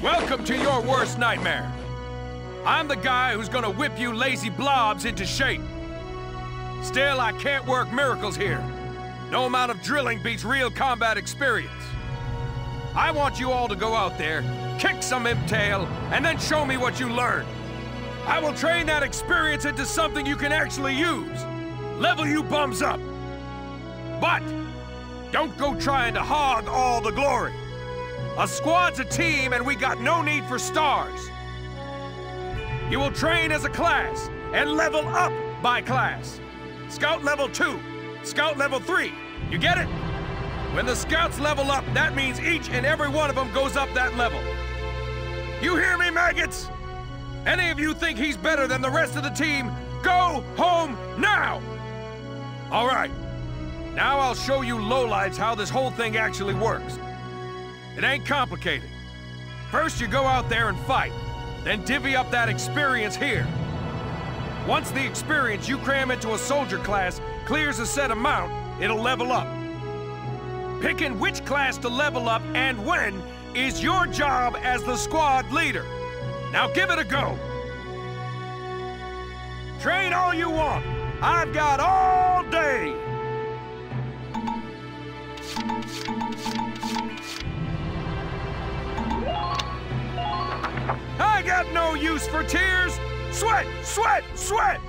Welcome to your worst nightmare. I'm the guy who's gonna whip you lazy blobs into shape. Still, I can't work miracles here. No amount of drilling beats real combat experience. I want you all to go out there, kick some imptail, and then show me what you learned. I will train that experience into something you can actually use. Level you bums up. But don't go trying to hog all the glory. A squad's a team, and we got no need for stars. You will train as a class and level up by class. Scout level 2, Scout level 3. You get it? When the scouts level up, that means each and every one of them goes up that level. You hear me, maggots? Any of you think he's better than the rest of the team, go home now! All right, now I'll show you lowlifes how this whole thing actually works. It ain't complicated. First, you go out there and fight, then divvy up that experience here. Once the experience you cram into a soldier class clears a set amount, it'll level up. Picking which class to level up and when is your job as the squad leader. Now give it a go. Train all you want. I've got all day. I got no use for tears. Sweat, sweat, sweat.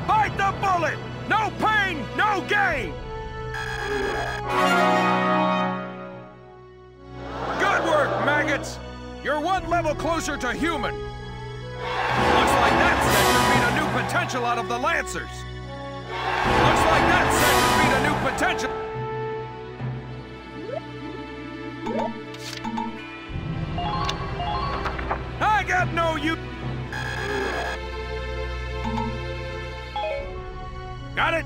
Bite the bullet! No pain, no gain! Good work, maggots! You're one level closer to human. Looks like that sector beat a new potential out of the Lancers. Looks like that sector beat a new potential. I got no use. Got it?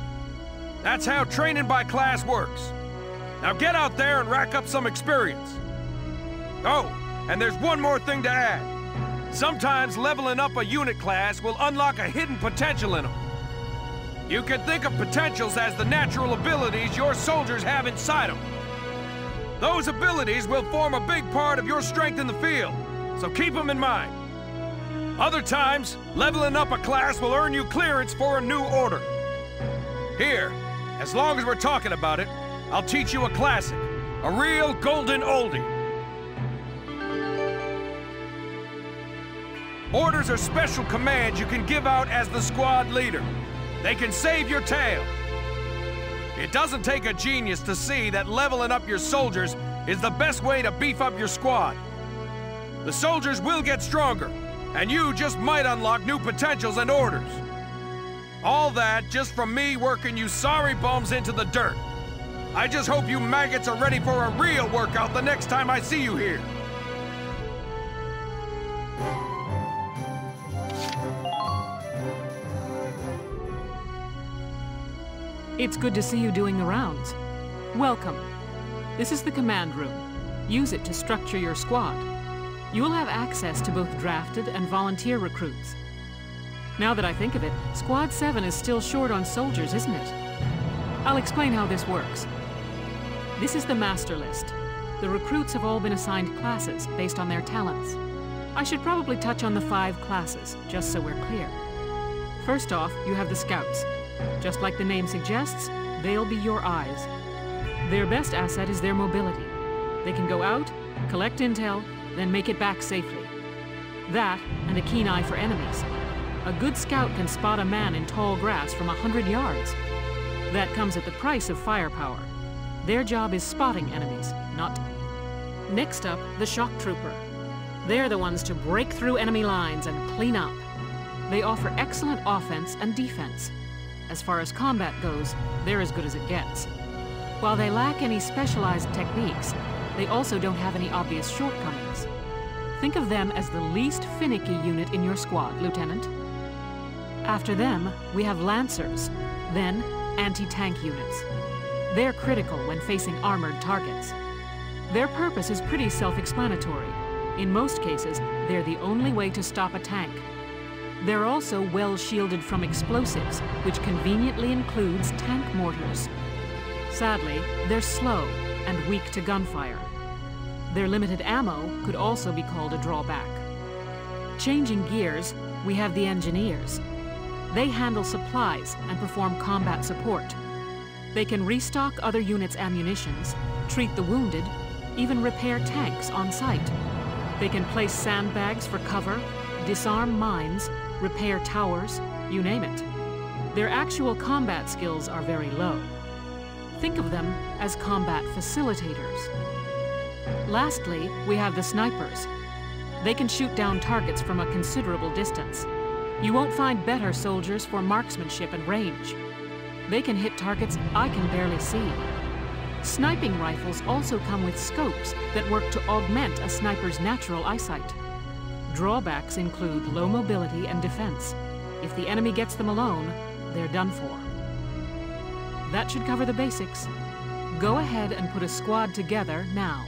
That's how training by class works. Now get out there and rack up some experience. Oh, and there's one more thing to add. Sometimes leveling up a unit class will unlock a hidden potential in them. You can think of potentials as the natural abilities your soldiers have inside them. Those abilities will form a big part of your strength in the field, so keep them in mind. Other times, leveling up a class will earn you clearance for a new order. Here, as long as we're talking about it, I'll teach you a classic, a real golden oldie. Orders are special commands you can give out as the squad leader. They can save your tail. It doesn't take a genius to see that leveling up your soldiers is the best way to beef up your squad. The soldiers will get stronger, and you just might unlock new potentials and orders. All that just from me working you sorry bums into the dirt. I just hope you maggots are ready for a real workout the next time I see you here. It's good to see you doing the rounds. Welcome. This is the command room. Use it to structure your squad. You will have access to both drafted and volunteer recruits. Now that I think of it, Squad 7 is still short on soldiers, isn't it? I'll explain how this works. This is the master list. The recruits have all been assigned classes based on their talents. I should probably touch on the 5 classes, just so we're clear. First off, you have the scouts. Just like the name suggests, they'll be your eyes. Their best asset is their mobility. They can go out, collect intel, then make it back safely. That, and a keen eye for enemies. A good scout can spot a man in tall grass from 100 yards. That comes at the price of firepower. Their job is spotting enemies, not... Next up, the shock trooper. They're the ones to break through enemy lines and clean up. They offer excellent offense and defense. As far as combat goes, they're as good as it gets. While they lack any specialized techniques, they also don't have any obvious shortcomings. Think of them as the least finicky unit in your squad, Lieutenant. After them, we have Lancers, then anti-tank units. They're critical when facing armored targets. Their purpose is pretty self-explanatory. In most cases, they're the only way to stop a tank. They're also well shielded from explosives, which conveniently includes tank mortars. Sadly, they're slow and weak to gunfire. Their limited ammo could also be called a drawback. Changing gears, we have the engineers. They handle supplies and perform combat support. They can restock other units' ammunitions, treat the wounded, even repair tanks on site. They can place sandbags for cover, disarm mines, repair towers, you name it. Their actual combat skills are very low. Think of them as combat facilitators. Lastly, we have the snipers. They can shoot down targets from a considerable distance. You won't find better soldiers for marksmanship and range. They can hit targets I can barely see. Sniping rifles also come with scopes that work to augment a sniper's natural eyesight. Drawbacks include low mobility and defense. If the enemy gets them alone, they're done for. That should cover the basics. Go ahead and put a squad together now.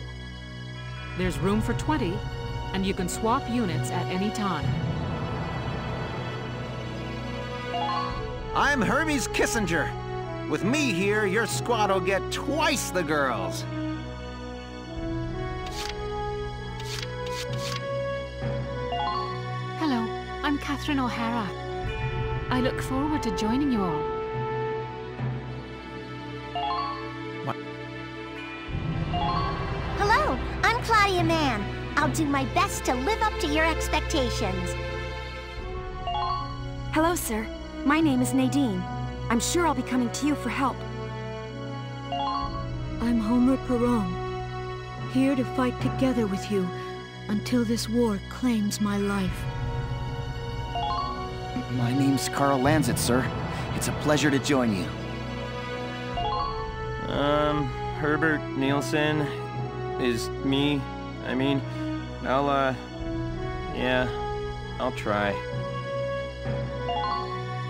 There's room for 20, and you can swap units at any time. I'm Hermes Kissinger. With me here, your squad will get twice the girls. Hello, I'm Catherine O'Hara. I look forward to joining you all. What? Hello, I'm Claudia Mann. I'll do my best to live up to your expectations. Hello, sir. My name is Nadine. I'm sure I'll be coming to you for help. I'm Homer Perron, here to fight together with you until this war claims my life. My name's Carl Lanzit, sir. It's a pleasure to join you. Herbert Nielsen is me. I'll try.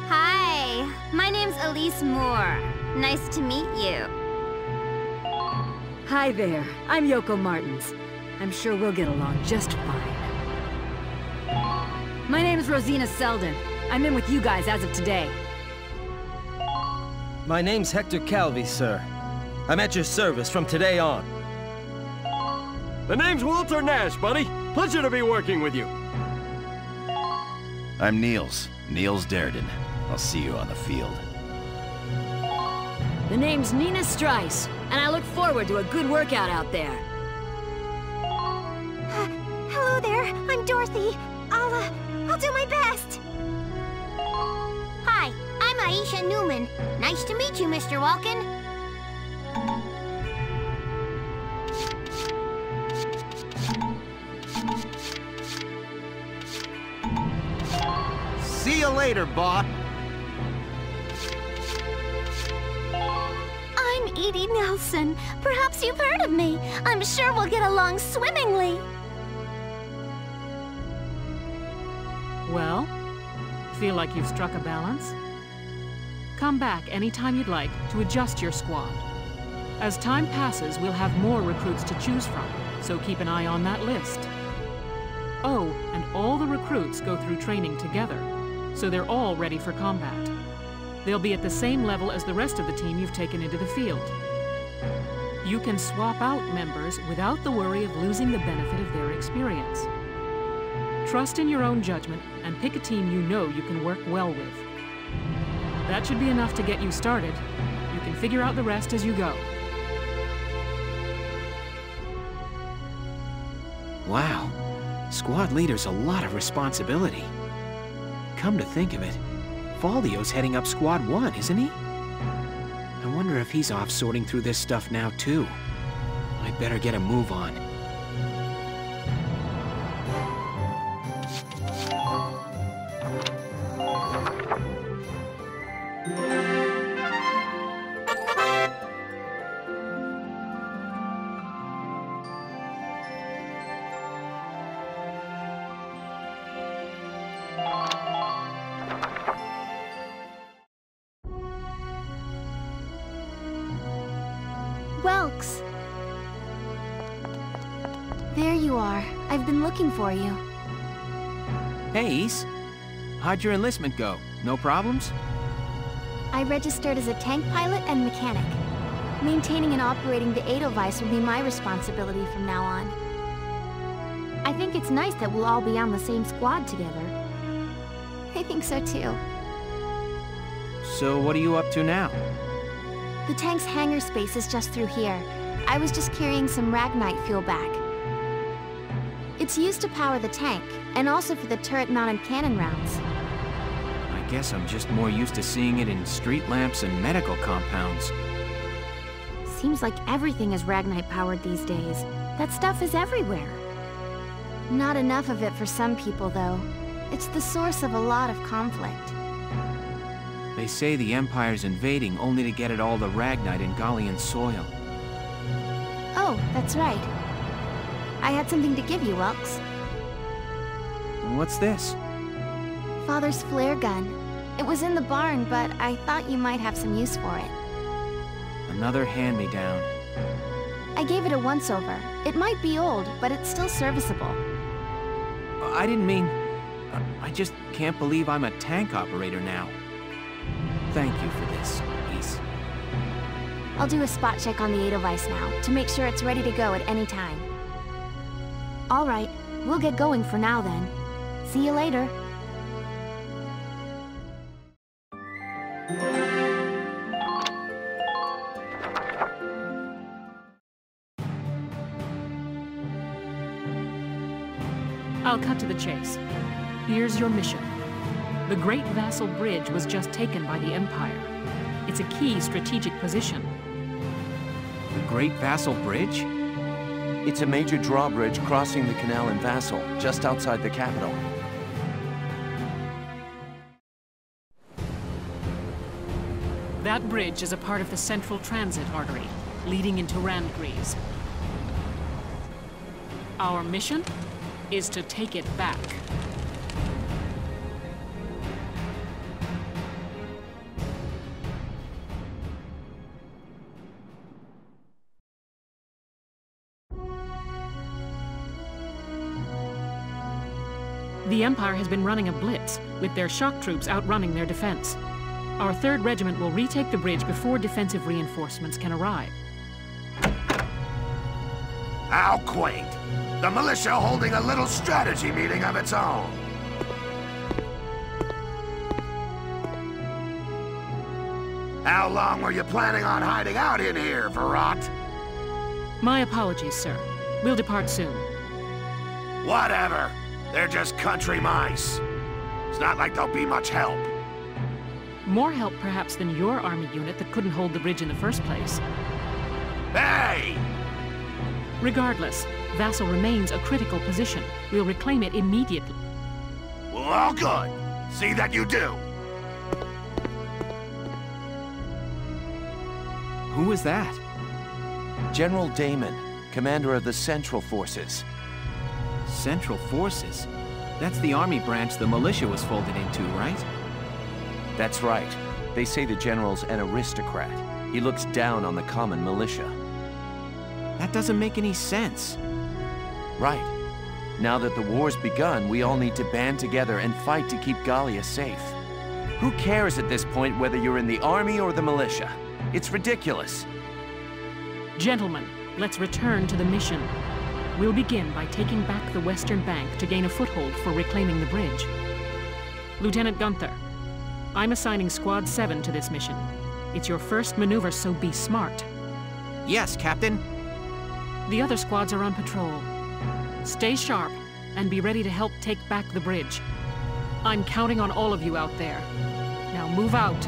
Hi, my name's Elise Moore. Nice to meet you. Hi there. I'm Yoko Martins. I'm sure we'll get along just fine. My name's Rosina Selden. I'm in with you guys as of today. My name's Hector Calvi, sir. I'm at your service from today on. The name's Walter Nash, buddy. Pleasure to be working with you. I'm Niels Darden. I'll see you on the field. The name's Nina Strice, and I look forward to a good workout out there. Hello there, I'm Dorothy. I'll do my best. Hi, I'm Aisha Newman. Nice to meet you, Mr. Walken. See you later, Bob. I'm Edie Nelson. Perhaps you've heard of me. I'm sure we'll get along swimmingly. Well, feel like you've struck a balance? Come back anytime you'd like to adjust your squad. As time passes, we'll have more recruits to choose from, so keep an eye on that list. Oh, and all the recruits go through training together, so they're all ready for combat. They'll be at the same level as the rest of the team you've taken into the field. You can swap out members without the worry of losing the benefit of their experience. Trust in your own judgment and pick a team you know you can work well with. That should be enough to get you started. You can figure out the rest as you go. Wow. Squad leader's a lot of responsibility. Come to think of it, Faldio's heading up Squad 1, isn't he? I wonder if he's off sorting through this stuff now, too. I'd better get a move on. Welks! There you are. I've been looking for you. Hey, Ys. How'd your enlistment go? No problems? I registered as a tank pilot and mechanic. Maintaining and operating the Edelweiss will be my responsibility from now on. I think it's nice that we'll all be on the same squad together. I think so too. So what are you up to now? The tank's hangar space is just through here. I was just carrying some Ragnite fuel back. It's used to power the tank, and also for the turret-mounted cannon rounds. I guess I'm just more used to seeing it in street lamps and medical compounds. Seems like everything is Ragnite-powered these days. That stuff is everywhere. Not enough of it for some people, though. It's the source of a lot of conflict. They say the Empire's invading only to get at all the Ragnite in Gallian soil. Oh, that's right. I had something to give you, Welks. What's this? Father's flare gun. It was in the barn, but I thought you might have some use for it. Another hand-me-down. I gave it a once-over. It might be old, but it's still serviceable. I didn't mean... I just can't believe I'm a tank operator now. Thank you for this, Ys. I'll do a spot check on the Edelweiss now, to make sure it's ready to go at any time. All right, we'll get going for now then. See you later. I'll cut to the chase. Here's your mission. The Great Vassal Bridge was just taken by the Empire. It's a key strategic position. The Great Vassal Bridge? It's a major drawbridge crossing the canal in Vassal, just outside the capital. That bridge is a part of the central transit artery, leading into Randgries. Our mission is to take it back. The Empire has been running a blitz, with their shock troops outrunning their defense. Our 3rd Regiment will retake the bridge before defensive reinforcements can arrive. How quaint! The militia holding a little strategy meeting of its own. How long were you planning on hiding out in here, Verrot? My apologies, sir. We'll depart soon. Whatever. They're just country mice. It's not like they'll be much help. More help, perhaps, than your army unit that couldn't hold the bridge in the first place. Hey! Regardless, Vassal remains a critical position. We'll reclaim it immediately. Well, all good. See that you do. Who was that? General Damon, commander of the Central Forces. Central Forces? That's the army branch the militia was folded into, right? That's right. They say the general's an aristocrat. He looks down on the common militia. That doesn't make any sense. Right. Now that the war's begun, we all need to band together and fight to keep Gallia safe. Who cares at this point whether you're in the army or the militia? It's ridiculous. Gentlemen, let's return to the mission. We'll begin by taking back the western bank to gain a foothold for reclaiming the bridge. Lieutenant Gunther, I'm assigning Squad 7 to this mission. It's your first maneuver, so be smart. Yes, Captain. The other squads are on patrol. Stay sharp, and be ready to help take back the bridge. I'm counting on all of you out there. Now move out.